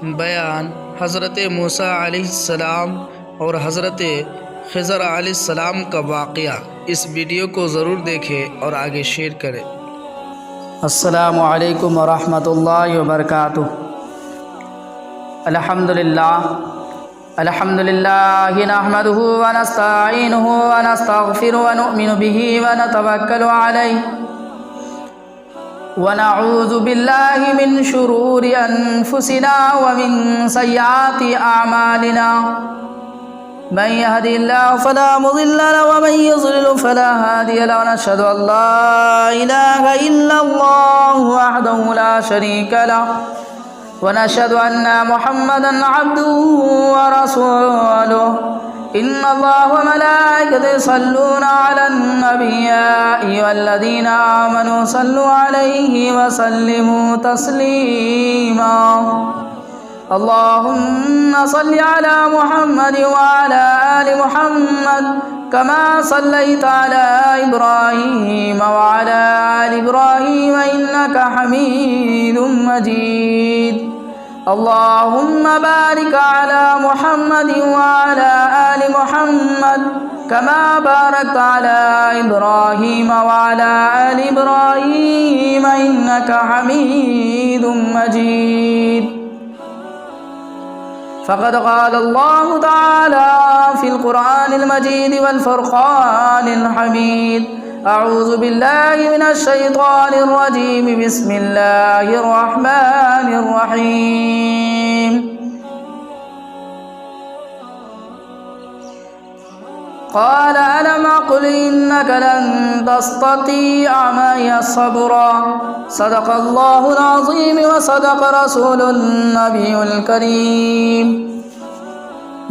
بیان حضرت موسیٰ علیہ السلام اور حضرت خضر علیہ السلام کا واقعہ۔ اس ویڈیو کو ضرور دیکھیں اور آگے شیئر کریں۔ السلام علیکم ورحمۃ اللہ وبرکاتہ۔ الحمد للہ نحمده ونستعینه ونستغفره ونؤمن به ونتوکل علیہ ونعوذ باللہ من شرور انفسنا ومن سیئات اعمالنا، من يهد الله فلا مضل له ومن يضلل فلا هادي له، ونشهد ان لا اله الا الله وحده لا شريك له، ونشهد ان محمدا عبده ورسوله، ان الله وملائكته يصلون على النبي يا ايها الذين امنوا صلوا عليه وسلموا تسليما، اللهم صل على محمد وعلى آل محمد كما صليت على إبراهيم وعلى آل إبراهيم إنك حميد مجيد، اللهم بارك على محمد وعلى آل محمد كما باركت على إبراهيم وعلى آل إبراهيم إنك حميد مجيد۔ فقد قال الله تعالى في القرآن المجيد والفرقان الحميد، أعوذ بالله من الشيطان الرجيم، بسم الله الرحمن الرحيم، قال ألم أقل إنك لن تستطيع معي صبرا، صدق الله العظيم وصدق رسول النبي الكريم۔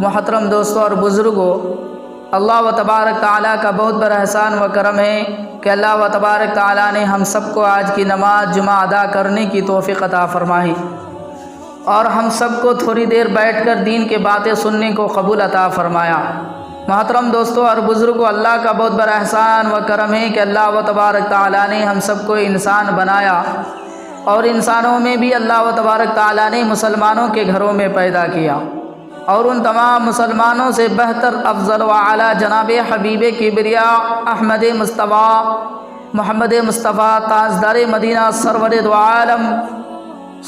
محترم دوستوں اور بزرگوں، اللہ و تبارک تعالیٰ کا بہت بڑا احسان و کرم ہے کہ اللہ و تبارک تعالیٰ نے ہم سب کو آج کی نماز جمعہ ادا کرنے کی توفیق عطا فرمائی، اور ہم سب کو تھوڑی دیر بیٹھ کر دین کے باتیں سننے کو قبول عطا فرمایا۔ محترم دوستوں اور بزرگوں، اللہ کا بہت بڑا احسان و کرم ہے کہ اللہ و تبارک تعالیٰ نے ہم سب کو انسان بنایا، اور انسانوں میں بھی اللہ و تبارک تعالیٰ نے مسلمانوں کے گھروں میں پیدا کیا، اور ان تمام مسلمانوں سے بہتر افضل و اعلیٰ جناب حبیب کبریا احمد مصطفیٰ محمد مصطفیٰ تاجدار مدینہ سرور دو عالم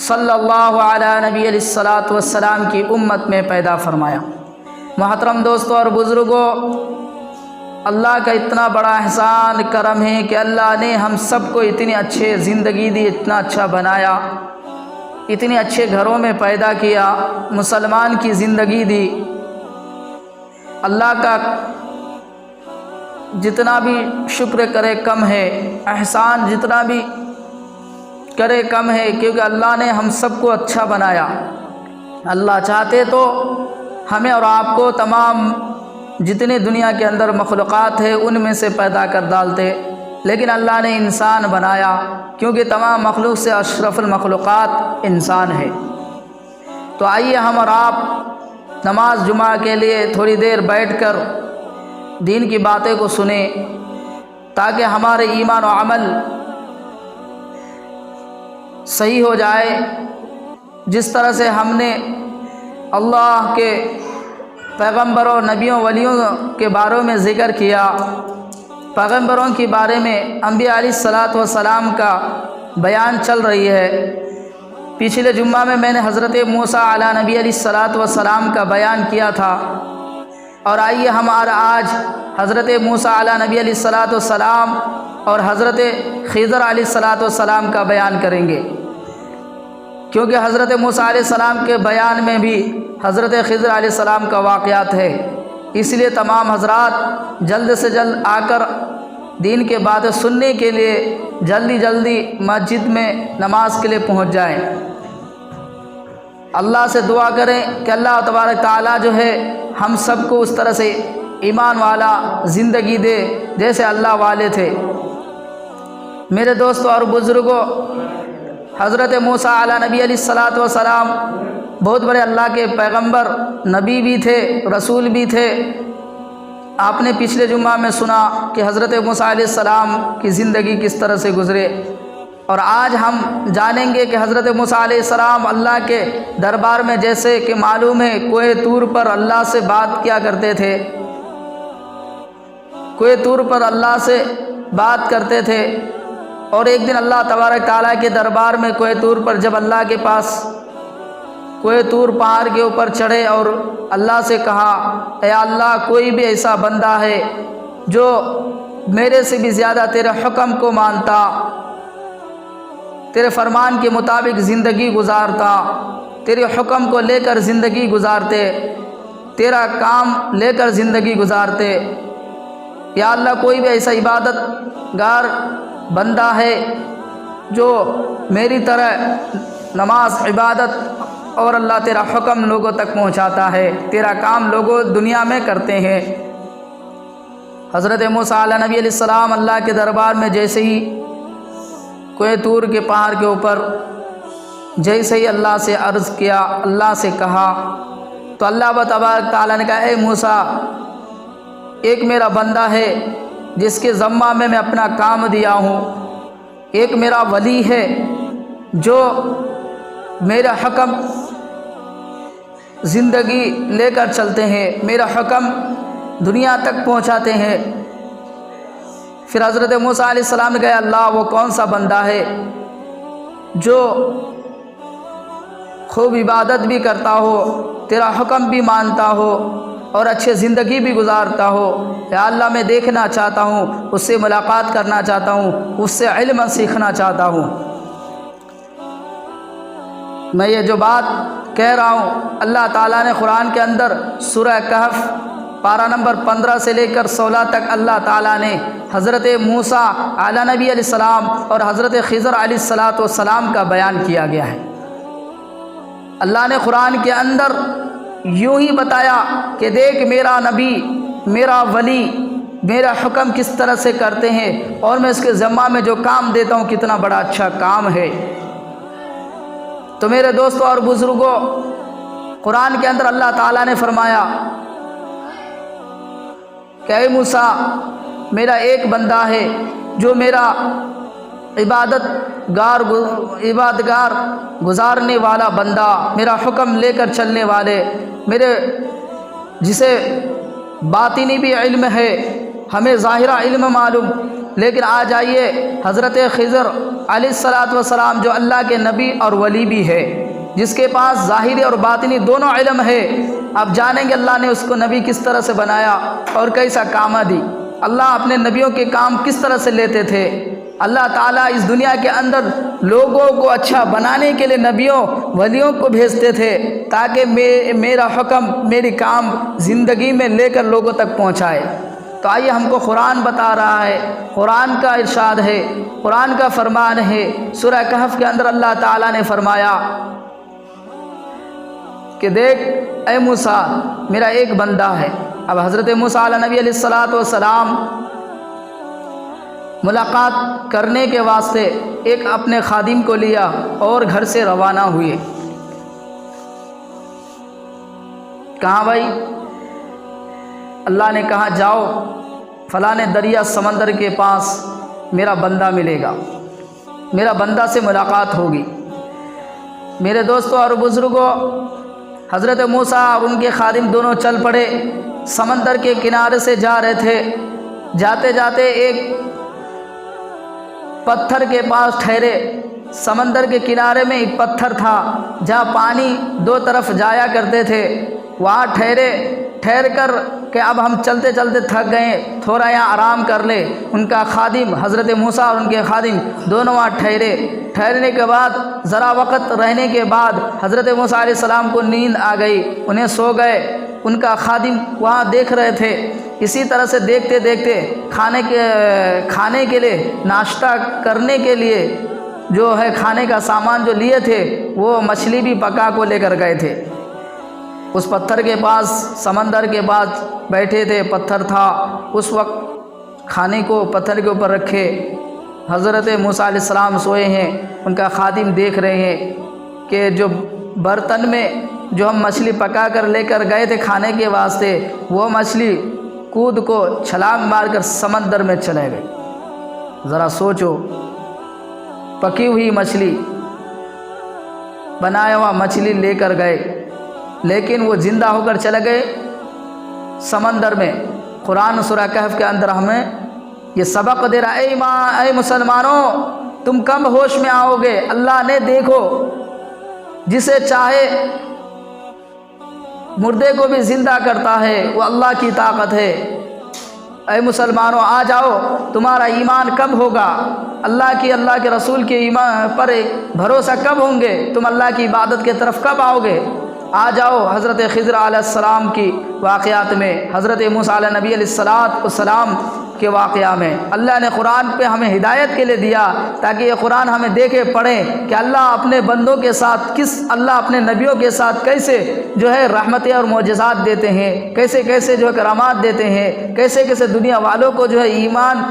صلی اللہ علیہ نبی علیہ الصلاۃ والسلام کی امت میں پیدا فرمایا۔ محترم دوستوں اور بزرگوں، اللہ کا اتنا بڑا احسان کرم ہے کہ اللہ نے ہم سب کو اتنی اچھے زندگی دی، اتنا اچھا بنایا، اتنے اچھے گھروں میں پیدا کیا، مسلمان کی زندگی دی۔ اللہ کا جتنا بھی شکر کرے کم ہے، احسان جتنا بھی کرے کم ہے، کیونکہ اللہ نے ہم سب کو اچھا بنایا۔ اللہ چاہتے تو ہمیں اور آپ کو تمام جتنے دنیا کے اندر مخلوقات ہیں ان میں سے پیدا کر ڈالتے، لیکن اللہ نے انسان بنایا، کیونکہ تمام مخلوق سے اشرف المخلوقات انسان ہے۔ تو آئیے ہم اور آپ نماز جمعہ کے لیے تھوڑی دیر بیٹھ کر دین کی باتیں کو سنیں، تاکہ ہمارے ایمان و عمل صحیح ہو جائے۔ جس طرح سے ہم نے اللہ کے پیغمبروں نبیوں ولیوں کے بارے میں ذکر کیا، پیغمبروں کے بارے میں انبیاء علیہ الصلاۃ والسلام کا بیان چل رہی ہے۔ پچھلے جمعہ میں نے حضرت موسیٰ علیہ نبی علیہ الصلاۃ والسلام کا بیان کیا تھا، اور آئیے ہمارا آج حضرت موسیٰ علیہ نبی علیہ الصلاۃ والسلام اور حضرت خضر علیہ الصلاۃ والسلام کا بیان کریں گے، کیونکہ حضرت موسیٰ علیہ السلام کے بیان میں بھی حضرت خضر علیہ السلام کا واقعات ہے، اس لیے تمام حضرات جلد سے جلد آ کر دین کے باتیں سننے کے لیے جلدی مسجد میں نماز کے لیے پہنچ جائیں۔ اللہ سے دعا کریں کہ اللہ تبارک تعالیٰ جو ہے ہم سب کو اس طرح سے ایمان والا زندگی دے جیسے اللہ والے تھے۔ میرے دوستوں اور بزرگوں، حضرت موسیٰ علیہ نبی علیہ الصلاۃ والسلام بہت بڑے اللہ کے پیغمبر، نبی بھی تھے، رسول بھی تھے۔ آپ نے پچھلے جمعہ میں سنا کہ حضرت موسیٰ علیہ السلام کی زندگی کس طرح سے گزرے، اور آج ہم جانیں گے کہ حضرت موسیٰ علیہ السلام اللہ کے دربار میں جیسے کہ معلوم ہے کوہ طور پر اللہ سے بات کیا کرتے تھے، کوہ طور پر اللہ سے بات کرتے تھے، اور ایک دن اللہ تبارک تعالیٰ کے دربار میں کوہ طور پر جب اللہ کے پاس کوہ طور پہاڑ کے اوپر چڑھے اور اللہ سے کہا، اے اللہ کوئی بھی ایسا بندہ ہے جو میرے سے بھی زیادہ تیرے حکم کو مانتا، تیرے فرمان کے مطابق زندگی گزارتا، تیرے حکم کو لے کر زندگی گزارتے، تیرا کام لے کر زندگی گزارتے، یا اللہ کوئی بھی ایسا عبادت گار بندہ ہے جو میری طرح نماز عبادت اور اللہ تیرا حکم لوگوں تک پہنچاتا ہے، تیرا کام لوگوں دنیا میں کرتے ہیں۔ حضرت موسیٰ علیہ نبی علیہ السلام اللہ کے دربار میں جیسے ہی کوہ طور کے پہاڑ کے اوپر جیسے ہی اللہ سے عرض کیا، اللہ سے کہا، تو اللہ تبارک تعالیٰ نے کہا، اے موسیٰ ایک میرا بندہ ہے جس کے ذمہ میں اپنا کام دیا ہوں، ایک میرا ولی ہے جو میرا حکم زندگی لے کر چلتے ہیں، میرا حکم دنیا تک پہنچاتے ہیں۔ پھر حضرت موسیٰ علیہ السلام نے کہا، اللہ وہ کون سا بندہ ہے جو خوب عبادت بھی کرتا ہو، تیرا حکم بھی مانتا ہو اور اچھے زندگی بھی گزارتا ہو، یا اللہ میں دیکھنا چاہتا ہوں، اس سے ملاقات کرنا چاہتا ہوں، اس سے علم سیکھنا چاہتا ہوں۔ میں یہ جو بات کہہ رہا ہوں اللہ تعالیٰ نے قرآن کے اندر سورہ کہف پارہ نمبر 15 سے لے کر 16 تک اللہ تعالیٰ نے حضرت موسیٰ علیہ نبی علیہ السلام اور حضرت خضر علیہ السلام کا بیان کیا گیا ہے۔ اللہ نے قرآن کے اندر یوں ہی بتایا کہ دیکھ میرا نبی، میرا ولی میرا حکم کس طرح سے کرتے ہیں، اور میں اس کے ذمہ میں جو کام دیتا ہوں کتنا بڑا اچھا کام ہے۔ تو میرے دوستوں اور بزرگوں، قرآن کے اندر اللہ تعالیٰ نے فرمایا کہ اے موسیٰ میرا ایک بندہ ہے جو میرا عبادت گار گزارنے والا بندہ، میرا حکم لے کر چلنے والے، میرے جسے باطنی بھی علم ہے، ہمیں ظاہرہ علم معلوم، لیکن آ جائیے حضرت خضر علیہ السلام جو اللہ کے نبی اور ولی بھی ہے، جس کے پاس ظاہری اور باطنی دونوں علم ہے، اب جانیں گے اللہ نے اس کو نبی کس طرح سے بنایا اور کیسا کام دی، اللہ اپنے نبیوں کے کام کس طرح سے لیتے تھے۔ اللہ تعالیٰ اس دنیا کے اندر لوگوں کو اچھا بنانے کے لیے نبیوں ولیوں کو بھیجتے تھے تاکہ میرا حکم میری کام زندگی میں لے کر لوگوں تک پہنچائے۔ تو آئیے ہم کو قرآن بتا رہا ہے، قرآن کا ارشاد ہے، قرآن کا فرمان ہے۔ سورہ کہف کے اندر اللہ تعالیٰ نے فرمایا کہ دیکھ اے موسیٰ میرا ایک بندہ ہے۔ اب حضرت موسیٰ علیہ نبی علیہ السلام ملاقات کرنے کے واسطے ایک اپنے خادم کو لیا اور گھر سے روانہ ہوئے۔ کہاں بھائی؟ اللہ نے کہا جاؤ فلاں دریا سمندر کے پاس میرا بندہ ملے گا، میرا بندہ سے ملاقات ہوگی۔ میرے دوستوں اور بزرگوں، حضرت موسیٰ اور ان کے خادم دونوں چل پڑے، سمندر کے کنارے سے جا رہے تھے، جاتے جاتے ایک پتھر کے پاس ٹھہرے۔ سمندر کے کنارے میں ایک پتھر تھا جہاں پانی دو طرف جایا کرتے تھے، وہاں ٹھہر کر کہ اب ہم چلتے چلتے تھک گئے، تھوڑا یہاں آرام کر لے۔ ان کا خادم حضرت موسیٰ اور ان کے خادم دونوں وہاں ٹھہرنے کے بعد ذرا وقت رہنے کے بعد حضرت موسیٰ علیہ السلام کو نیند آ گئی، انہیں سو گئے۔ ان کا خادم وہاں دیکھ رہے تھے۔ اسی طرح سے دیکھتے دیکھتے کھانے کے لیے، ناشتہ کرنے کے لیے جو ہے کھانے کا سامان جو لیے تھے وہ مچھلی بھی پکا کو لے کر گئے تھے۔ اس پتھر کے پاس سمندر کے پاس بیٹھے تھے، پتھر تھا، اس وقت کھانے کو پتھر کے اوپر رکھے، حضرت موسیٰ علیہ السلام سوئے ہیں۔ ان کا خادم دیکھ رہے ہیں کہ جو برتن میں جو ہم مچھلی پکا کر لے کر گئے تھے کھانے کے واسطے، وہ مچھلی کود کو چھلانگ مار کر سمندر میں چلے گئے۔ ذرا سوچو پکی ہوئی مچھلی، بنایا ہوا مچھلی لے کر گئے، لیکن وہ زندہ ہو کر چلے گئے سمندر میں۔ قرآن سورہ کہف کے اندر ہمیں یہ سبق دے رہا ہے، اے مسلمانوں تم کب ہوش میں آؤ گے؟ اللہ نے دیکھو جسے چاہے مردے کو بھی زندہ کرتا ہے، وہ اللہ کی طاقت ہے۔ اے مسلمانوں آ جاؤ، تمہارا ایمان کب ہوگا؟ اللہ کے رسول کے ایمان پر بھروسہ کب ہوں گے؟ تم اللہ کی عبادت کی طرف کب آؤ گے؟ آ جاؤ حضرت خضر علیہ السلام کی واقعات میں، حضرت موسیٰ علیہ نبی علیہ السلام کے واقعہ میں۔ اللہ نے قرآن پہ ہمیں ہدایت کے لیے دیا تاکہ یہ قرآن ہمیں دیکھے پڑھیں کہ اللہ اپنے بندوں کے ساتھ اللہ اپنے نبیوں کے ساتھ کیسے جو ہے رحمتیں اور معجزات دیتے ہیں، کیسے کیسے جو ہے کرامات دیتے ہیں، کیسے کیسے دنیا والوں کو جو ہے ایمان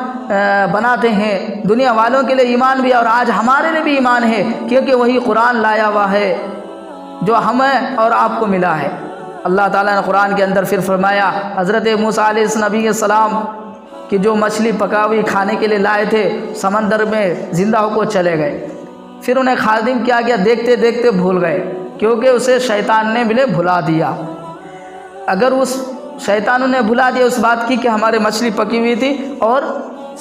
بناتے ہیں، دنیا والوں کے لیے ایمان بھی اور آج ہمارے لیے بھی ایمان ہے، کیونکہ وہی قرآن لایا ہوا ہے جو ہمیں اور آپ کو ملا ہے۔ اللہ تعالیٰ نے قرآن کے اندر پھر فرمایا حضرت موسیٰ علیہ نبی السلام کہ جو مچھلی پکا ہوئی کھانے کے لیے لائے تھے سمندر میں زندہ ہو کو چلے گئے، پھر انہیں خادم کیا کیا دیکھتے دیکھتے بھول گئے، کیونکہ اسے شیطان نے بھی بھلا دیا۔ اگر اس شیطانوں نے بھلا دیا اس بات کی کہ ہمارے مچھلی پکی ہوئی تھی اور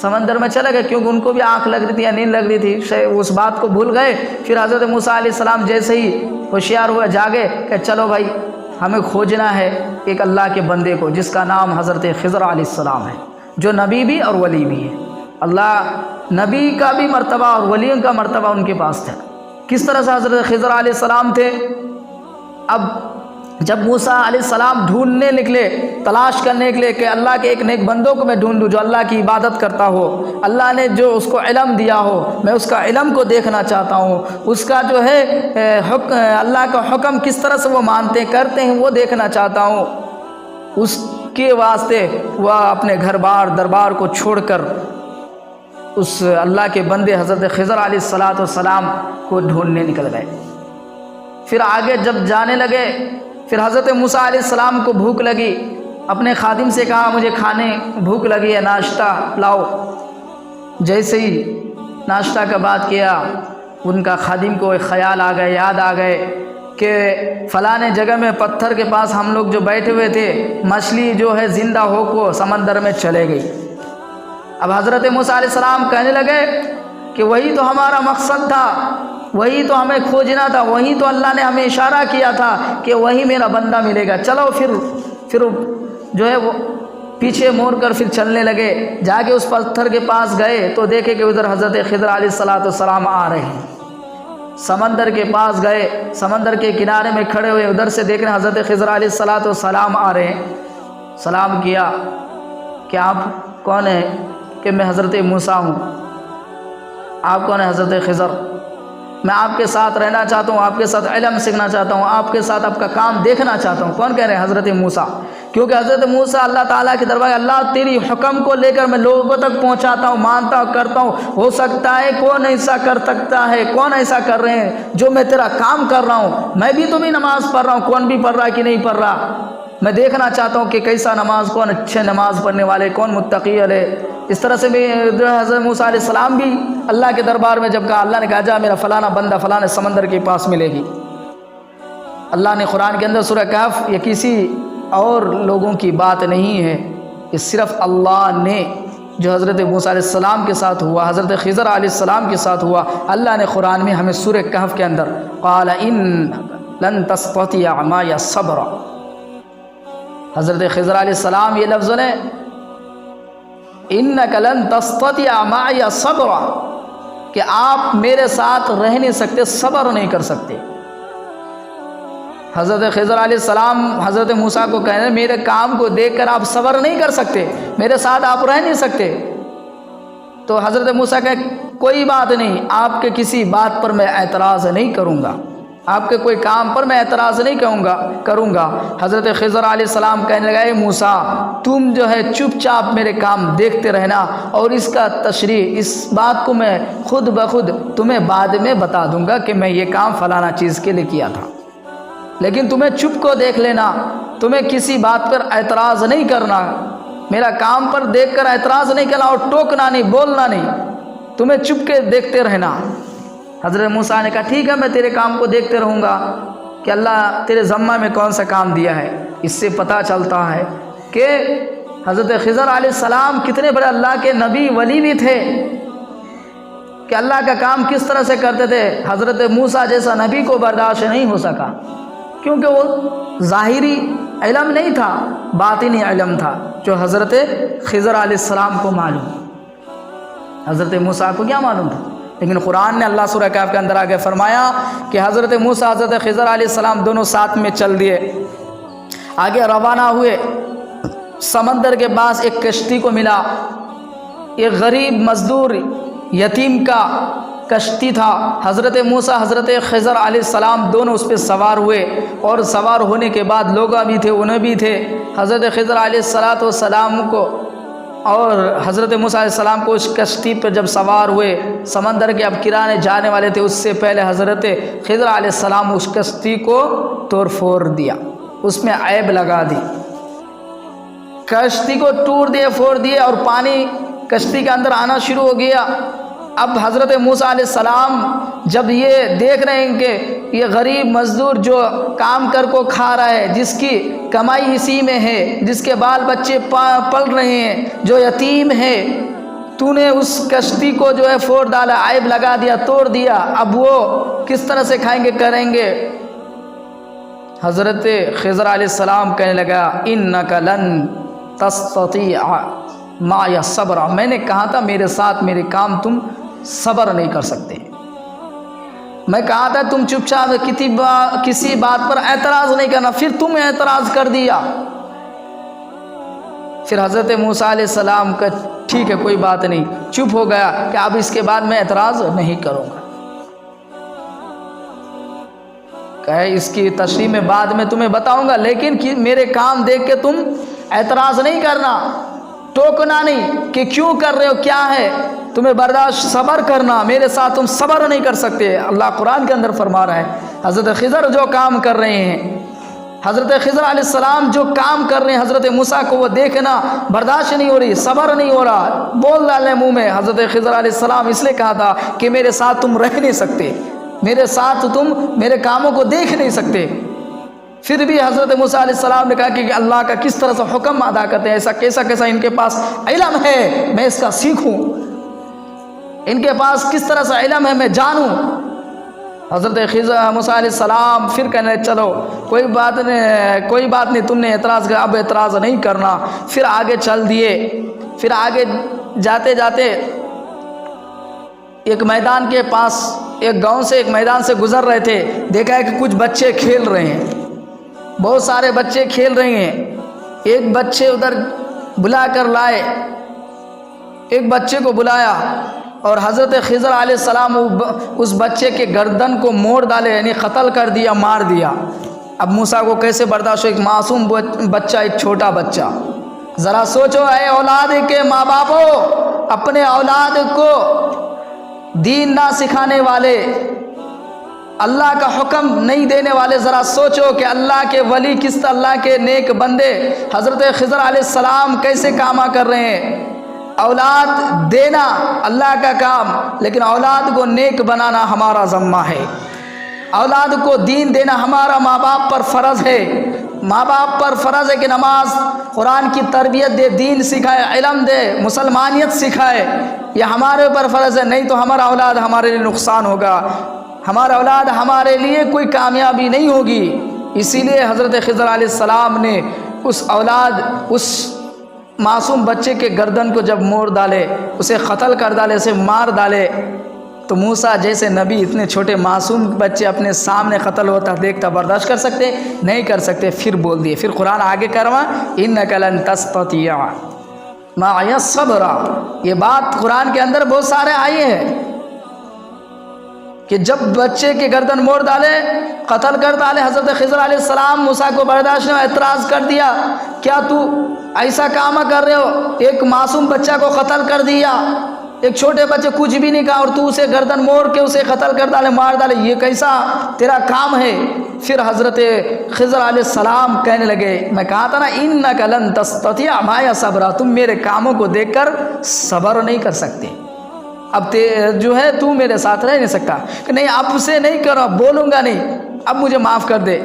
سمندر میں چلے گئے، کیونکہ ان کو بھی آنکھ لگ رہی تھی یا نیند لگ رہی تھی، اس بات کو بھول گئے۔ پھر حضرت موسیٰ علیہ السلام جیسے ہی ہوشیار ہوئے جاگے کہ چلو بھائی ہمیں کھوجنا ہے ایک اللہ کے بندے کو جس کا نام حضرت خضر علیہ السلام ہے، جو نبی بھی اور ولی بھی ہے۔ اللہ نبی کا بھی مرتبہ اور ولیوں کا مرتبہ ان کے پاس تھا۔ کس طرح سے حضرت خضر علیہ السلام تھے؟ اب جب موسیٰ علیہ السلام ڈھونڈنے نکلے، تلاش کرنے نکلے کہ اللہ کے ایک نیک بندوں کو میں ڈھونڈوں جو اللہ کی عبادت کرتا ہو، اللہ نے جو اس کو علم دیا ہو، میں اس کا علم کو دیکھنا چاہتا ہوں، اس کا جو ہے اللہ کا حکم کس طرح سے وہ مانتے کرتے ہیں وہ دیکھنا چاہتا ہوں۔ اس کے واسطے وہ اپنے گھر بار دربار کو چھوڑ کر اس اللہ کے بندے حضرت خضر علیہ السلام کو ڈھونڈنے نکل گئے۔ پھر آگے جب جانے لگے، پھر حضرت موسیٰ علیہ السلام کو بھوک لگی، اپنے خادم سے کہا مجھے کھانے بھوک لگی ہے، ناشتہ لاؤ۔ جیسے ہی ناشتہ کا بات کیا، ان کا خادم کو ایک خیال آ گئے، یاد آ گئے کہ فلاں جگہ میں پتھر کے پاس ہم لوگ جو بیٹھے ہوئے تھے، مچھلی جو ہے زندہ ہو کو سمندر میں چلے گئی۔ اب حضرت موسیٰ علیہ السلام کہنے لگے کہ وہی تو ہمارا مقصد تھا، وہی تو ہمیں کھوجنا تھا، وہی تو اللہ نے ہمیں اشارہ کیا تھا کہ وہی میرا بندہ ملے گا، چلو پھر جو ہے وہ پیچھے موڑ کر پھر چلنے لگے۔ جا کے اس پتھر کے پاس گئے تو دیکھے کہ ادھر حضرت خضر علیہ السلام آ رہے ہیں۔ سمندر کے پاس گئے، سمندر کے کنارے میں کھڑے ہوئے، ادھر سے دیکھ رہے حضرت خضر علیہ السلام آ رہے ہیں۔ سلام کیا کہ آپ کون ہیں؟ کہ میں حضرت موسیٰ ہوں۔ آپ کون ہیں؟ حضرت خضر۔ میں آپ کے ساتھ رہنا چاہتا ہوں، آپ کے ساتھ علم سیکھنا چاہتا ہوں، آپ کے ساتھ آپ کا کام دیکھنا چاہتا ہوں۔ کون کہہ رہے ہیں؟ حضرت موسیٰ۔ کیونکہ حضرت موسیٰ اللہ تعالیٰ کے دربار، اللہ تیری حکم کو لے کر میں لوگوں تک پہنچاتا ہوں، مانتا ہوں، کرتا ہوں، ہو سکتا ہے کون ایسا کر سکتا ہے، کون ایسا کر رہے ہیں جو میں تیرا کام کر رہا ہوں۔ میں بھی تو بھی نماز پڑھ رہا ہوں، کون بھی پڑھ رہا ہے کہ نہیں پڑھ رہا، میں دیکھنا چاہتا ہوں کہ کیسا نماز، کون اچھے نماز پڑھنے والے، کون متقی ہے۔ اس طرح سے بھی حضرت موسیٰ علیہ السلام بھی اللہ کے دربار میں جب کہا، اللہ نے کہا جا میرا فلانا بندہ فلانے سمندر کے پاس ملے گی۔ اللہ نے قرآن کے اندر سورہ کہف، یہ کسی اور لوگوں کی بات نہیں ہے، یہ صرف اللہ نے جو حضرت موسیٰ علیہ السلام کے ساتھ ہوا، حضرت خضر علیہ السلام کے ساتھ ہوا، اللہ نے قرآن میں ہمیں سورہ کہف کے اندر قال ان لن تستطيع معي صبرا، حضرت خضر علیہ السلام یہ لفظ نے انک لن تستطيع معي صبرا، کہ آپ میرے ساتھ رہ نہیں سکتے، صبر نہیں کر سکتے۔ حضرت خضر علیہ السلام حضرت موسیٰ کو کہہ رہے ہیں میرے کام کو دیکھ کر آپ صبر نہیں کر سکتے، میرے ساتھ آپ رہ نہیں سکتے۔ تو حضرت موسیٰ کہے کوئی بات نہیں، آپ کے کسی بات پر میں اعتراض نہیں کروں گا، آپ کے کوئی کام پر میں اعتراض نہیں کروں گا۔ حضرت خضر علیہ السلام کہنے لگا اے موسیٰ تم جو ہے چپ چاپ میرے کام دیکھتے رہنا، اور اس کا تشریح، اس بات کو میں خود بخود تمہیں بعد میں بتا دوں گا کہ میں یہ کام فلانا چیز کے لیے کیا تھا، لیکن تمہیں چپ کو دیکھ لینا، تمہیں کسی بات پر اعتراض نہیں کرنا، میرا کام پر دیکھ کر اعتراض نہیں کرنا اور ٹوکنا نہیں، بولنا نہیں، تمہیں چپ کے دیکھتے رہنا۔ حضرت موسیٰ نے کہا ٹھیک ہے میں تیرے کام کو دیکھتے رہوں گا کہ اللہ تیرے ذمہ میں کون سا کام دیا ہے۔ اس سے پتہ چلتا ہے کہ حضرت خضر علیہ السلام کتنے بڑے اللہ کے نبی ولی بھی تھے کہ اللہ کا کام کس طرح سے کرتے تھے۔ حضرت موسیٰ جیسا نبی کو برداشت نہیں ہو سکا، کیونکہ وہ ظاہری علم نہیں تھا، باطنی علم تھا جو حضرت خضر علیہ السلام کو معلوم، حضرت موسیٰ کو کیا معلوم تھا۔ لیکن قرآن نے اللہ سورہ کہف کے اندر آگے فرمایا کہ حضرت موسیٰ حضرت خضر علیہ السلام دونوں ساتھ میں چل دیے، آگے روانہ ہوئے۔ سمندر کے پاس ایک کشتی کو ملا، ایک غریب مزدور یتیم کا کشتی تھا۔ حضرت موسیٰ حضرت خضر علیہ السلام دونوں اس پہ سوار ہوئے، اور سوار ہونے کے بعد لوگ بھی تھے، انہیں بھی تھے۔ حضرت خضر علیہ السلام کو اور حضرت موسیٰ علیہ السلام کو اس کشتی پہ جب سوار ہوئے، سمندر کے اب کنارے جانے والے تھے، اس سے پہلے حضرت خضر علیہ السلام اس کشتی کو توڑ پھوڑ دیا، اس میں عیب لگا دی، کشتی کو توڑ دیے پھوڑ دیے، اور پانی کشتی کے اندر آنا شروع ہو گیا۔ اب حضرت موسیٰ علیہ السلام جب یہ دیکھ رہے ہیں کہ یہ غریب مزدور جو کام کر کو کھا رہا ہے، جس کی کمائی اسی میں ہے، جس کے بال بچے پل رہے ہیں، جو یتیم ہے، تو نے اس کشتی کو جو ہے پھوڑ ڈالا، عیب لگا دیا، توڑ دیا، اب وہ کس طرح سے کھائیں گے کریں گے۔ حضرت خضر علیہ السلام کہنے لگا انک لن تستطیع معی صبر، میں نے کہا تھا میرے ساتھ میرے کام تم صبر نہیں کر سکتے، میں کہا تھا تم چپ چاپ کسی بات پر اعتراض نہیں کرنا، پھر تم اعتراض کر دیا۔ پھر حضرت موسیٰ علیہ السلام کا ٹھیک ہے کوئی بات نہیں، چپ ہو گیا کہ اب اس کے بعد میں اعتراض نہیں کروں گا۔ کہے اس کی تشریح میں بعد میں تمہیں بتاؤں گا، لیکن میرے کام دیکھ کے تم اعتراض نہیں کرنا، ٹوکنا نہیں کہ کیوں کر رہے ہو، کیا ہے، تمہیں برداشت صبر کرنا، میرے ساتھ تم صبر نہیں کر سکتے۔ اللہ قرآن کے اندر فرما رہا ہے حضرت خضر جو کام کر رہے ہیں، حضرت خضر علیہ السلام جو کام کر رہے ہیں، حضرت موسیٰ کو وہ دیکھنا برداشت نہیں ہو رہی، صبر نہیں ہو رہا، بول ڈالے منہ میں۔ حضرت خضر علیہ السلام اس لیے کہا تھا کہ میرے ساتھ تم رہ نہیں سکتے، میرے ساتھ تم میرے کاموں کو دیکھ نہیں سکتے۔ پھر بھی حضرت موسیٰ علیہ السلام نے کہا کہ اللہ کا کس طرح سے حکم ادا کرتے ہیں، ایسا کیسا ان کے پاس علم ہے، میں اس کا سیکھوں، ان کے پاس کس طرح سے علم ہے میں جانوں۔ حضرت موسیٰ علیہ السلام پھر کہنے چلو کوئی بات نہیں، تم نے اعتراض کیا، اب اعتراض نہیں کرنا۔ پھر آگے چل دیے۔ پھر آگے جاتے جاتے ایک میدان کے پاس، ایک گاؤں سے ایک میدان سے گزر رہے تھے، دیکھا ہے کہ کچھ بچے کھیل رہے ہیں، بہت سارے بچے کھیل رہے ہیں۔ ایک بچے ادھر بلا کر لائے، ایک بچے کو بلایا، اور حضرت خضر علیہ السلام اس بچے کے گردن کو موڑ ڈالے، یعنی قتل کر دیا، مار دیا۔ اب موسیٰ کو کیسے برداشت ہو، ایک معصوم بچہ، ایک چھوٹا بچہ۔ ذرا سوچو اے اولاد کے ماں باپو، اپنے اولاد کو دین نہ سکھانے والے، اللہ کا حکم نہیں دینے والے، ذرا سوچو کہ اللہ کے ولی کس طرح، اللہ کے نیک بندے حضرت خضر علیہ السلام کیسے کام کر رہے ہیں۔ اولاد دینا اللہ کا کام، لیکن اولاد کو نیک بنانا ہمارا ذمہ ہے، اولاد کو دین دینا ہمارا ماں باپ پر فرض ہے۔ ماں باپ پر فرض ہے کہ نماز، قرآن کی تربیت دے، دین سکھائے، علم دے، مسلمانیت سکھائے، یہ ہمارے اوپر فرض ہے، نہیں تو ہمارا اولاد ہمارے لیے نقصان ہوگا، ہمارا اولاد ہمارے لیے کوئی کامیابی نہیں ہوگی۔ اسی لیے حضرت خضر علیہ السلام نے اس اولاد، اس معصوم بچے کے گردن کو جب موڑ ڈالے، اسے قتل کر ڈالے، اسے مار ڈالے، تو موسیٰ جیسے نبی اتنے چھوٹے معصوم بچے اپنے سامنے قتل ہوتا دیکھتا برداشت کر سکتے؟ نہیں کر سکتے۔ پھر بول دیے، پھر قرآن آگے کروا انک لن تستطیع معی صبر، یہ بات قرآن کے اندر بہت سارے آئی ہیں کہ جب بچے کے گردن موڑ ڈالے، قتل کر ڈالے، حضرت خضر علیہ السلام موسیٰ کو برداشت نہیں، اعتراض کر دیا، کیا تو ایسا کام کر رہے ہو، ایک معصوم بچہ کو قتل کر دیا، ایک چھوٹے بچے کچھ بھی نہیں کہا، اور تو اسے گردن موڑ کے اسے قتل کر ڈالے، مار ڈالے، یہ کیسا تیرا کام ہے؟ پھر حضرت خضر علیہ السلام کہنے لگے، میں کہا تھا نا انک لن تستطیع معی صبر، تم میرے کاموں کو دیکھ کر صبر نہیں کر سکتے، اب جو ہے تو میرے ساتھ رہ نہیں سکتا، کہ نہیں اب سے نہیں کرو، بولوں گا نہیں، اب مجھے معاف کر دے،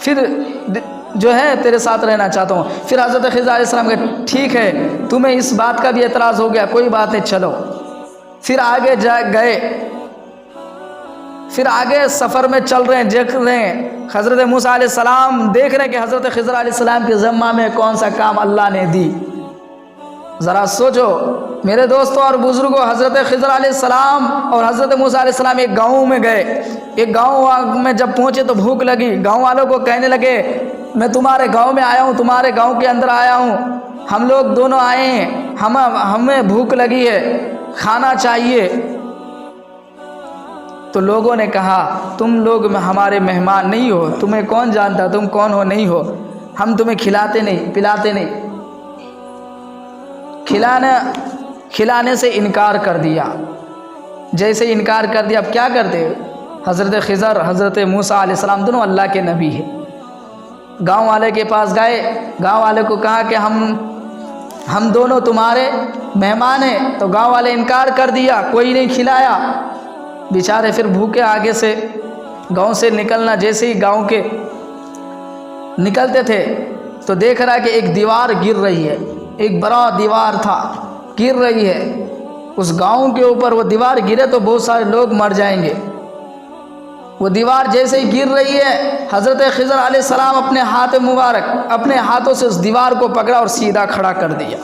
پھر جو ہے تیرے ساتھ رہنا چاہتا ہوں۔ پھر حضرت خضر علیہ السلام کہ ٹھیک ہے، تمہیں اس بات کا بھی اعتراض ہو گیا، کوئی بات نہیں، چلو۔ پھر آگے گئے، پھر آگے سفر میں چل رہے ہیں، دیکھ رہے ہیں حضرت موسیٰ علیہ السلام دیکھ رہے ہیں کہ حضرت خضر علیہ السلام کے ذمہ میں کون سا کام اللہ نے دی۔ ذرا سوچو میرے دوستوں اور بزرگوں، حضرت خضر علیہ السلام اور حضرت موسیٰ علیہ السلام ایک گاؤں میں گئے۔ ایک گاؤں میں جب پہنچے تو بھوک لگی، گاؤں والوں کو کہنے لگے میں تمہارے گاؤں میں آیا ہوں، تمہارے گاؤں کے اندر آیا ہوں، ہم لوگ دونوں آئے ہیں، ہمیں بھوک لگی ہے، کھانا چاہیے۔ تو لوگوں نے کہا تم لوگ ہمارے مہمان نہیں ہو، تمہیں کون جانتا تم کون ہو نہیں ہو، ہم تمہیں کھلاتے نہیں پلاتے نہیں۔ کھلانے سے انکار کر دیا۔ جیسے انکار کر دیا اب کیا کرتے؟ حضرت خضر حضرت موسیٰ علیہ السلام دونوں اللہ کے نبی ہیں، گاؤں والے کے پاس گئے، گاؤں والے کو کہا کہ ہم دونوں تمہارے مہمان ہیں، تو گاؤں والے انکار کر دیا، کوئی نہیں کھلایا۔ بیچارے پھر بھوکے آگے سے گاؤں سے نکلنا، جیسے ہی گاؤں کے نکلتے تھے تو دیکھ رہا کہ ایک دیوار گر رہی ہے، ایک بڑا دیوار تھا گر رہی ہے اس گاؤں کے اوپر۔ وہ دیوار گرے تو بہت سارے لوگ مر جائیں گے۔ وہ دیوار جیسے ہی گر رہی ہے، حضرت خضر علیہ السلام اپنے ہاتھ مبارک اپنے ہاتھوں سے اس دیوار کو پکڑا اور سیدھا کھڑا کر دیا۔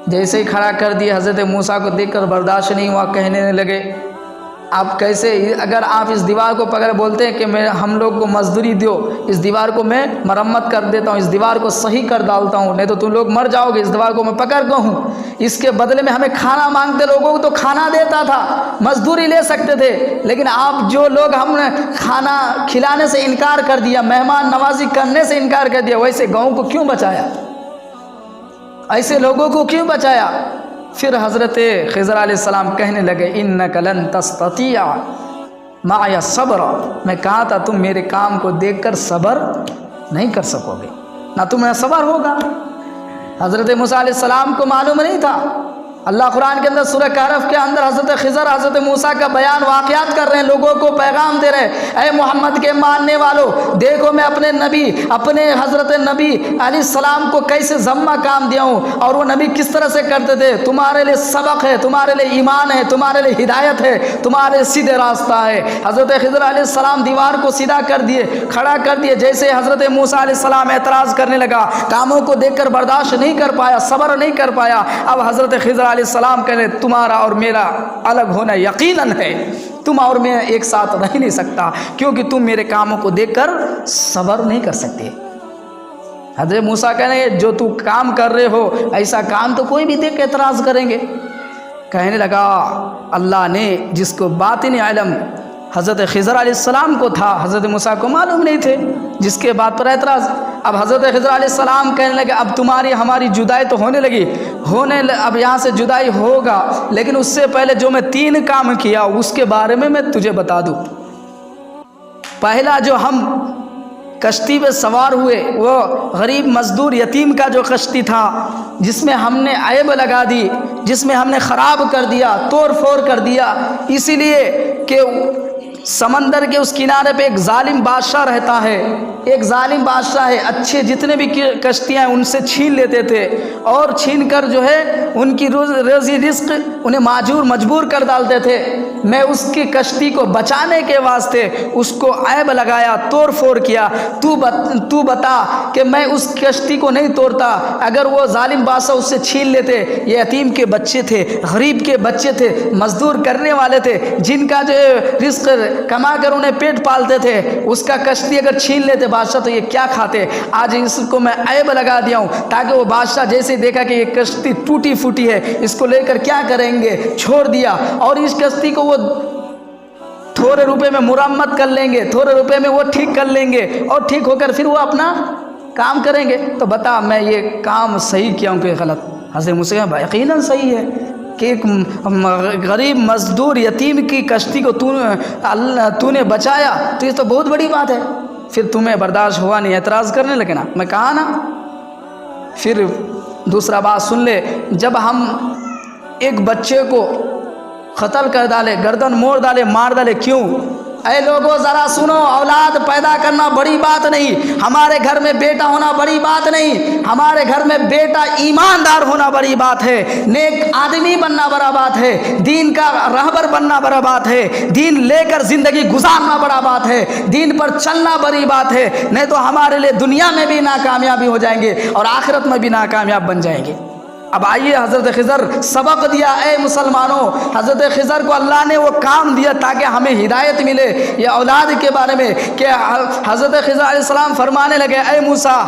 جیسے ہی کھڑا کر دیا، حضرت موسیٰ کو دیکھ کر برداشت نہیں ہوا، کہنے لگے آپ کیسے، اگر آپ اس دیوار کو پکڑ بولتے ہیں کہ ہم لوگ کو مزدوری دو، اس دیوار کو میں مرمت کر دیتا ہوں، اس دیوار کو صحیح کر ڈالتا ہوں، نہیں تو تم لوگ مر جاؤ گے، اس دیوار کو میں پکڑ گا ہوں۔ اس کے بدلے میں ہمیں کھانا مانگتے، لوگوں کو تو کھانا دیتا تھا، مزدوری لے سکتے تھے، لیکن آپ جو لوگ ہم نے کھانا کھلانے سے انکار کر دیا، مہمان نوازی کرنے سے انکار کر دیا، ویسے گاؤں کو کیوں بچایا، ایسے لوگوں کو کیوں بچایا؟ پھر حضرت خضر علیہ السلام کہنے لگے انک لن تستطیع معی صبر، میں کہا تھا تم میرے کام کو دیکھ کر صبر نہیں کر سکو گے، نہ تمہیں صبر ہوگا۔ حضرت موسیٰ علیہ السلام کو معلوم نہیں تھا۔ اللہ قرآن کے اندر سورہ کہف کے اندر حضرت خضر حضرت موسیٰ کا بیان واقعات کر رہے ہیں، لوگوں کو پیغام دے رہے ہیں، اے محمد کے ماننے والوں دیکھو میں اپنے نبی اپنے حضرت نبی علیہ السلام کو کیسے ذمہ کام دیا ہوں، اور وہ نبی کس طرح سے کرتے تھے، تمہارے لیے سبق ہے، تمہارے لیے ایمان ہے، تمہارے لیے ہدایت ہے، تمہارے سیدھے راستہ ہے۔ حضرت خضر علیہ السلام دیوار کو سیدھا کر دیے، کھڑا کر دیے۔ جیسے حضرت موسیٰ علیہ السلام اعتراض کرنے لگا، کاموں کو دیکھ کر برداشت نہیں کر پایا، صبر نہیں کر پایا، اب حضرت خضر علیہ السلام کہنے تمہارا اور میرا الگ ہونا یقیناً ہے، تم اور میں ایک ساتھ رہ نہیں سکتا، کیونکہ تم میرے کاموں کو دیکھ کر صبر نہیں کر سکتے۔ حضرت موسیٰ کہنے جو تو کام کر رہے ہو ایسا کام تو کوئی بھی دیکھ کے اعتراض کریں گے۔ کہنے لگا اللہ نے جس کو باطن علم حضرت خضر علیہ السلام کو تھا، حضرت موسیٰ کو معلوم نہیں تھے، جس کے بات پر اعتراض۔ اب حضرت خضر علیہ السلام کہنے لگے اب تمہاری ہماری جدائی تو ہونے لگی، اب یہاں سے جدائی ہوگا، لیکن اس سے پہلے جو میں 3 کام کیا اس کے بارے میں تجھے بتا دوں۔ پہلا، جو ہم کشتی پہ سوار ہوئے وہ غریب مزدور یتیم کا جو کشتی تھا، جس میں ہم نے عیب لگا دی، جس میں ہم نے خراب کر دیا، توڑ پھوڑ کر دیا، اسی لیے کہ سمندر کے اس کنارے پہ ایک ظالم بادشاہ رہتا ہے، ایک ظالم بادشاہ ہے، اچھے جتنے بھی کشتیاں ہیں ان سے چھین لیتے تھے، اور چھین کر جو ہے ان کی روزی رزق انہیں مجبور کر ڈالتے تھے۔ میں اس کی کشتی کو بچانے کے واسطے اس کو عیب لگایا، توڑ پھوڑ کیا۔ تو بتا کہ میں اس کشتی کو نہیں توڑتا، اگر وہ ظالم بادشاہ اس سے چھین لیتے۔ یہ یتیم کے بچے تھے، غریب کے بچے تھے، مزدور کرنے والے تھے، جن کا جو رزق کما کر انہیں پیٹ پالتے تھے، اس کا کشتی اگر چھین لیتے بادشاہ تو یہ کیا کھاتے۔ آج اس کو میں عیب لگا دیا ہوں تاکہ وہ بادشاہ جیسے دیکھا کہ یہ کشتی ٹوٹی پھوٹی ہے، اس کو لے کر کیا کریں گے، چھوڑ دیا، اور اس کشتی کو وہ تھوڑے روپے میں مرمت کر لیں گے، تھوڑے روپے میں وہ ٹھیک کر لیں گے، اور ٹھیک ہو کر پھر وہ اپنا کام کریں گے۔ تو بتا میں یہ کام صحیح کیا ہوں کہ غلط؟ حضرت موسیٰ یقیناً صحیح ہے کہ ایک غریب مزدور یتیم کی کشتی کو تو نے بچایا، تو یہ تو بہت بڑی بات ہے۔ پھر تمہیں برداشت ہوا نہیں، اعتراض کرنے لگے نا، میں کہا نا۔ پھر دوسرا بات سن لے، جب ہم ایک بچے کو قتل کر ڈالے، گردن موڑ ڈالے، مار ڈالے، کیوں؟ اے لوگوں ذرا سنو، اولاد پیدا کرنا بڑی بات نہیں، ہمارے گھر میں بیٹا ہونا بڑی بات نہیں، ہمارے گھر میں بیٹا ایماندار ہونا بڑی بات ہے، نیک آدمی بننا بڑا بات ہے، دین کا رہبر بننا بڑا بات ہے، دین لے کر زندگی گزارنا بڑا بات ہے، دین پر چلنا بڑی بات ہے، نہیں تو ہمارے لیے دنیا میں بھی ناکامیابی ہو جائیں گے اور آخرت میں بھی ناکامیاب بن جائیں گے۔ اب آئیے، حضرت خضر سبق دیا، اے مسلمانوں، حضرت خضر کو اللہ نے وہ کام دیا تاکہ ہمیں ہدایت ملے یہ اولاد کے بارے میں، کہ حضرت خضر علیہ السلام فرمانے لگے، اے موسیٰ،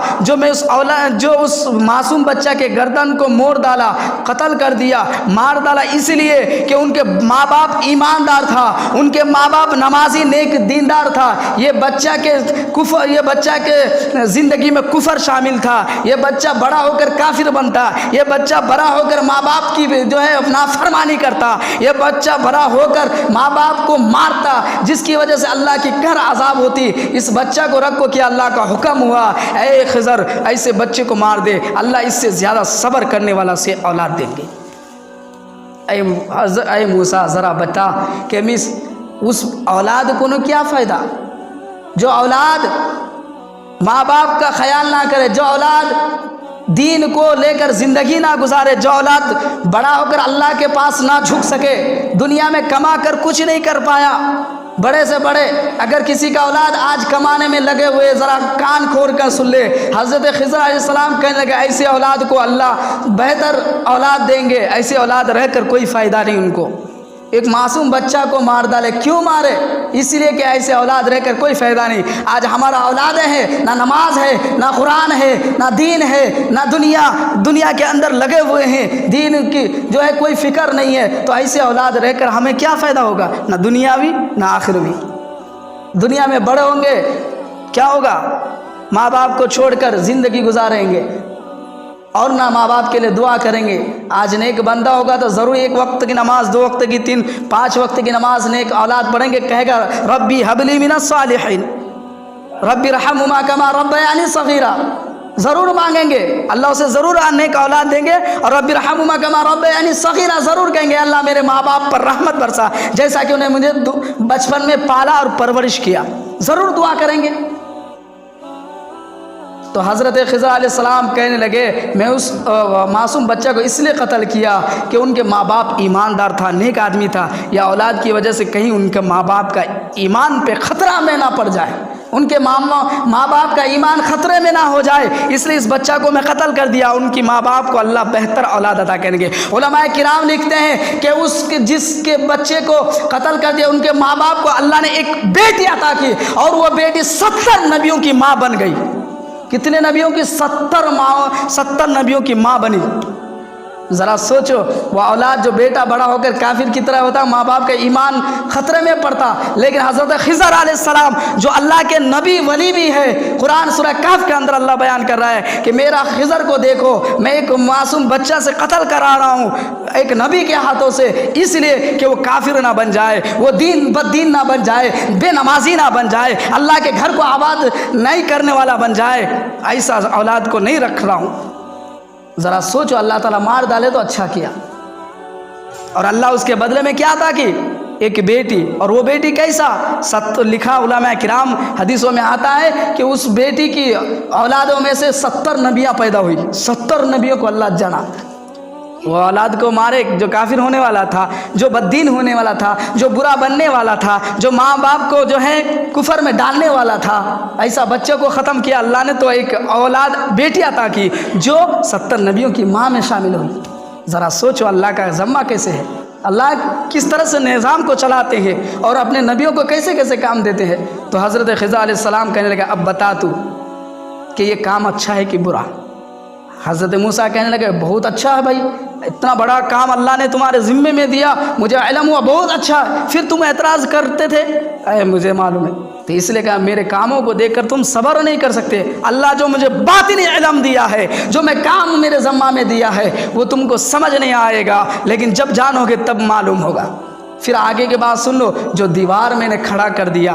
جو اس معصوم بچہ کے گردن کو موڑ ڈالا، قتل کر دیا، مار ڈالا، اس لیے کہ ان کے ماں باپ ایماندار تھا، ان کے ماں باپ نمازی نیک دیندار تھا، یہ بچہ کے زندگی میں کفر شامل تھا، یہ بچہ بڑا ہو کر کافر بنتا، یہ بچہ بڑا ہو کر ماں باپ کی جو ہے نافرمانی کرتا، یہ بچہ بڑا ہو کر ماں باپ کو مارتا، جس کی وجہ سے اللہ کی قہر عذاب ہوتی، اس بچہ کو رکھو، کیا اللہ کا حکم ہوا، اے خضر ایسے بچے کو مار دے، اللہ اس سے زیادہ صبر کرنے والا سے اولاد دیں گے۔ اے موسیٰ ذرا بتا کہ اس اولاد کو کیا فائدہ، جو اولاد ماں باپ کا خیال نہ کرے، جو اولاد دین کو لے کر زندگی نہ گزارے، جو اولاد بڑا ہو کر اللہ کے پاس نہ جھک سکے، دنیا میں کما کر کچھ نہیں کر پایا، بڑے سے بڑے اگر کسی کا اولاد آج کمانے میں لگے ہوئے، ذرا کان کھول کر سن لے، حضرت خضر علیہ السلام کہنے لگے ایسے اولاد کو اللہ بہتر اولاد دیں گے، ایسے اولاد رہ کر کوئی فائدہ نہیں ان کو۔ ایک معصوم بچہ کو مار ڈالے، کیوں مارے؟ اس لیے کہ ایسے اولاد رہ کر کوئی فائدہ نہیں۔ آج ہمارا اولادیں ہیں، نہ نماز ہے، نہ قرآن ہے، نہ دین ہے، نہ دنیا کے اندر لگے ہوئے ہیں، دین کی جو ہے کوئی فکر نہیں ہے، تو ایسے اولاد رہ کر ہمیں کیا فائدہ ہوگا؟ نہ دنیاوی نہ آخروی۔ دنیا میں بڑے ہوں گے کیا ہوگا؟ ماں باپ کو چھوڑ کر زندگی گزاریں گے اور نہ ماں باپ کے لیے دعا کریں گے۔ آج نیک بندہ ہوگا تو ضرور ایک وقت کی نماز، 2 وقت کی، 3 5 وقت کی نماز نیک اولاد پڑھیں گے، کہے گا ربی حب لی من الصالحین، ربی ارحمہما کما ربیانی صغیرا، ضرور مانگیں گے اللہ سے، ضرور نیک اولاد دیں گے، اور ربی ارحمہما کما ربیانی صغیرا ضرور کہیں گے اللہ میرے ماں باپ پر رحمت برسا، جیسا کہ انہیں مجھے بچپن میں پالا اور پرورش کیا، ضرور دعا کریں گے۔ تو حضرت خضر علیہ السلام کہنے لگے میں اس معصوم بچہ کو اس لیے قتل کیا کہ ان کے ماں باپ ایماندار تھا، نیک آدمی تھا، یا اولاد کی وجہ سے کہیں ان کے ماں باپ کا ایمان پہ خطرہ میں نہ پڑ جائے، ان کے ماں باپ کا ایمان خطرے میں نہ ہو جائے، اس لیے اس بچہ کو میں قتل کر دیا، ان کی ماں باپ کو اللہ بہتر اولاد عطا کریں گے۔ علماء کرام لکھتے ہیں کہ جس کے بچے کو قتل کر دیا ان کے ماں باپ کو اللہ نے ایک بیٹی عطا کی، اور وہ بیٹی 70 نبیوں کی ماں بن گئی۔ کتنے نبیوں کی؟ 70 نبیوں کی ماں بنی۔ ذرا سوچو، وہ اولاد جو بیٹا بڑا ہو کر کافر کی طرح ہوتا، ماں باپ کا ایمان خطرے میں پڑتا، لیکن حضرت خضر علیہ السلام جو اللہ کے نبی ولی بھی ہے، قرآن سورہ کہف کے اندر اللہ بیان کر رہا ہے کہ میرا خضر کو دیکھو، میں ایک معصوم بچہ سے قتل کرا رہا ہوں ایک نبی کے ہاتھوں سے، اس لیے کہ وہ کافر نہ بن جائے، وہ بد دین نہ بن جائے، بے نمازی نہ بن جائے، اللہ کے گھر کو آباد نہیں کرنے والا بن جائے، ایسا اولاد کو نہیں رکھ رہا ہوں۔ ذرا سوچو، اللہ تعالیٰ مار ڈالے تو اچھا کیا، اور اللہ اس کے بدلے میں کیا عطا کی؟ ایک بیٹی، اور وہ بیٹی کیسا؟ لکھا علماء کرام حدیثوں میں آتا ہے کہ اس بیٹی کی اولادوں میں سے 70 نبیاں پیدا ہوئی، 70 نبیوں کو اللہ جانا۔ وہ اولاد کو مارے جو کافر ہونے والا تھا، جو بددین ہونے والا تھا، جو برا بننے والا تھا، جو ماں باپ کو جو ہے کفر میں ڈالنے والا تھا، ایسا بچے کو ختم کیا اللہ نے، تو ایک اولاد بیٹی عطا کی جو 70 نبیوں کی ماں میں شامل ہوئی۔ ذرا سوچو اللہ کا ذمہ کیسے ہے، اللہ کس طرح سے نظام کو چلاتے ہیں اور اپنے نبیوں کو کیسے کیسے کام دیتے ہیں۔ تو حضرت خضر علیہ السلام کہنے لگا اب بتا تو کہ یہ کام اچھا ہے کہ برا؟ حضرت موسیٰ کہنے لگے بہت اچھا ہے بھائی، اتنا بڑا کام اللہ نے تمہارے ذمے میں دیا، مجھے علم ہوا بہت اچھا ہے، پھر تم اعتراض کرتے تھے؟ مجھے معلوم ہے، تو اس لیے کہا میرے کاموں کو دیکھ کر تم صبر نہیں کر سکتے، اللہ جو مجھے باطنی علم دیا ہے، جو میں کام میرے ذمہ میں دیا ہے، وہ تم کو سمجھ نہیں آئے گا، لیکن جب جانو گے تب معلوم ہوگا۔ پھر آگے کے بات سن لو، جو دیوار میں نے کھڑا کر دیا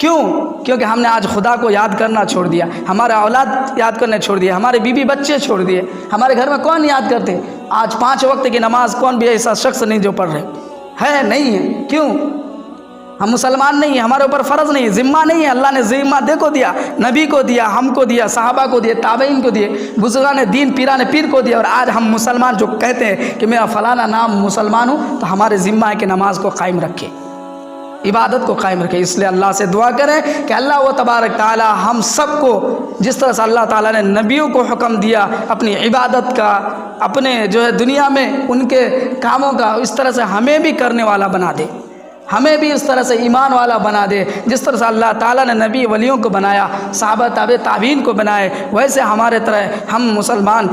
کیوں؟ کیونکہ ہم نے آج خدا کو یاد کرنا چھوڑ دیا، ہمارے اولاد یاد کرنے چھوڑ دیا، ہمارے بیوی بچے چھوڑ دیے۔ ہمارے گھر میں کون یاد کرتے؟ آج 5 وقت کی نماز کون بھی ایسا شخص نہیں جو پڑھ رہے ہے؟ نہیں ہے۔ کیوں؟ ہم مسلمان نہیں ہیں، ہمارے اوپر فرض نہیں ہے، ذمہ نہیں ہے۔ اللہ نے ذمہ دیکھو دیا، نبی کو دیا، ہم کو دیا، صحابہ کو دیا، تابعین کو دیے، بزرگان دین پیران پیر کو دیا، اور آج ہم مسلمان جو کہتے ہیں کہ میرا فلانا نام مسلمان ہوں، تو ہمارے ذمہ ہے کہ نماز کو قائم رکھے، عبادت کو قائم رکھے۔ اس لیے اللہ سے دعا کریں کہ اللہ و تبارک تعالی ہم سب کو جس طرح سے اللہ تعالیٰ نے نبیوں کو حکم دیا اپنی عبادت کا، اپنے جو ہے دنیا میں ان کے کاموں کا، اس طرح سے ہمیں بھی کرنے والا بنا دے، ہمیں بھی اس طرح سے ایمان والا بنا دے۔ جس طرح سے اللہ تعالیٰ نے نبی ولیوں کو بنایا، صحابہ تابعین کو بنائے، ویسے ہمارے طرح ہم مسلمان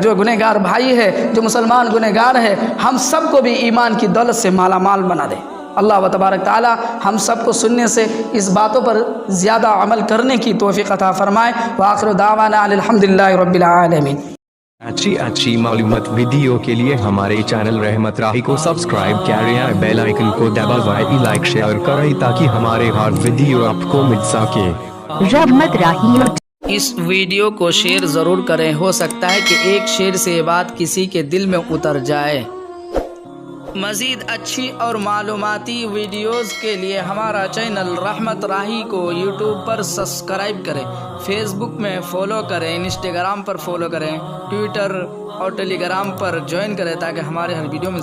جو گنہگار بھائی ہے، جو مسلمان گنہگار ہے، ہم سب کو بھی ایمان کی دولت سے مالا مال بنا دے۔ اللہ و تبارک تعالی ہم سب کو سننے سے اس باتوں پر زیادہ عمل کرنے کی توفیق عطا فرمائے۔ وآخر دعوانا الحمدللہ رب العالمین۔ اچھی معلومات ویڈیو کے لیے ہمارے چینل رحمت راہی کو سبسکرائب کریں اور بیل آئیکن کو دبائیں، لائک شیئر کریں تاکہ ہمارے ہر ویڈیو آپ کو مل سکے۔ رحمت راہی۔ اس ویڈیو کو شیئر ضرور کریں، ہو سکتا ہے کہ ایک شیئر سے یہ بات کسی کے دل میں اتر جائے۔ مزید اچھی اور معلوماتی ویڈیوز کے لیے ہمارا چینل رحمت راہی کو یوٹیوب پر سبسکرائب کریں، فیس بک میں فالو کریں، انسٹاگرام پر فالو کریں، ٹویٹر اور ٹیلی گرام پر جوائن کریں تاکہ ہمارے ہر ویڈیو میں سے